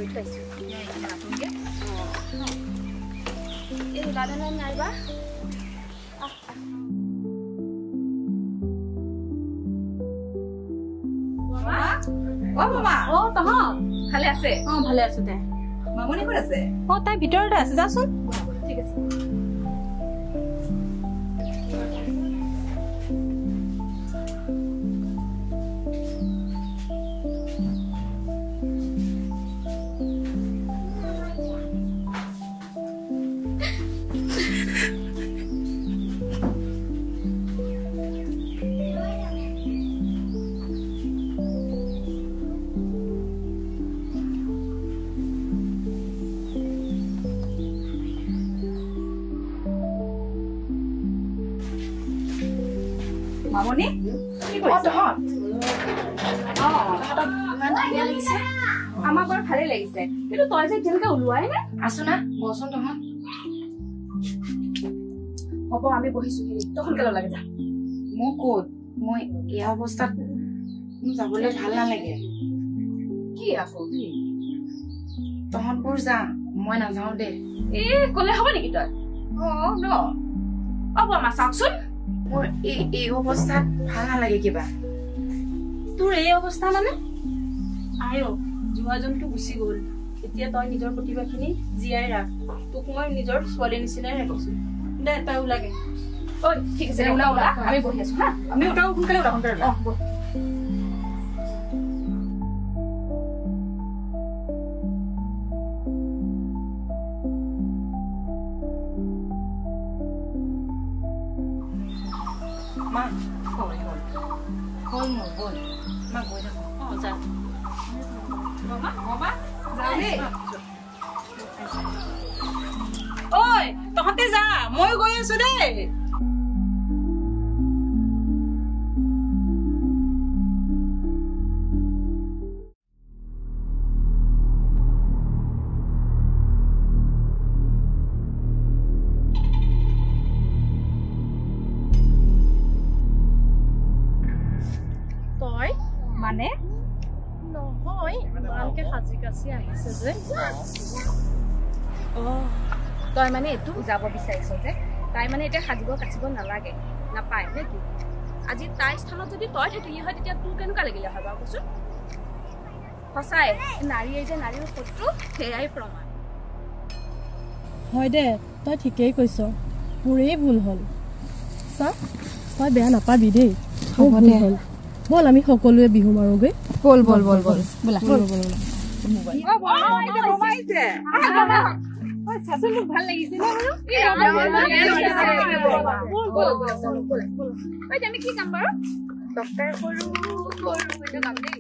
থৈছো এই গাদানা নাইবা মামা ও তহত ভালে আছে ভালে আছো দে মামনি ক'ত আছে তাই ভিতৰতে আছে যাচোন ঠিক আছে মামনি কি কৰিছ ইমান ধুনীয়া লাগিছে আমাৰ বৰ ভালে লাগিছে কিন্তু তই যে এতিয়ালৈকে ওলোৱাই নাই আছো না বচোন তহঁত হ'ব আমি বহিছো তই সোনকালে লাগে যা মোক ক'ত মই এই অৱস্থাত মোৰ যাবলৈ ভাল নালাগে কি আকৌ তহঁতবোৰ যা মই নাযাওঁ দে ক'লে হ'ব নেকি তই ন আমাৰ চাওকচোন মোৰ এই অৱস্থাত ভাল নালাগে কিবা তোৰ এই অৱস্থা মানে আয়ো যোৱাজনটো গুচি গ'ল এতিয়া তই নিজৰ প্ৰতিভাখিনি জীয়াই ৰাখ তোক মই নিজৰ ছোৱালীৰ নিচিনাই ৰাখিছো দে তই ওলাগে ঐ ঠিক আছে ওলা ওলা আমি বহি আছো হা আমি ওলাও সোনকালে ওলা মা হ'ল মোৰ বল মা গৈ থাকো যা মামা যাও দেই ঐ তহঁতে যা মই গৈ আছো দেই মানে নহয় ইমানকে সাজি কাচি আহিছে যে তই মানে এইটো যাব বিচাৰিছ যে তাই মানে এতিয়া সাজিব কাচিব নালাগে নাপায় নে কি আজি তাইৰ স্থানত যদি তই থাকিলি হয় তেতিয়া তোৰ কেনেকুৱা লাগিলে হয় বাৰু কচোন সঁচাই নাৰীয়ে যে নাৰীৰ শত্ৰু সেয়াই প্ৰমাণ হয় দে তই ঠিকেই কৈছ মোৰেই ভুল হ'ল চা তই বেয়া নাপাবি দেই হ'ব দে বল আমি সকলোৱে বিহু মাৰোগে বল বল বল বল বলা বল বল ভাল লাগিছে আমি কি কাম বাৰু ডক্তৰ সৰু সৰু কাম দেই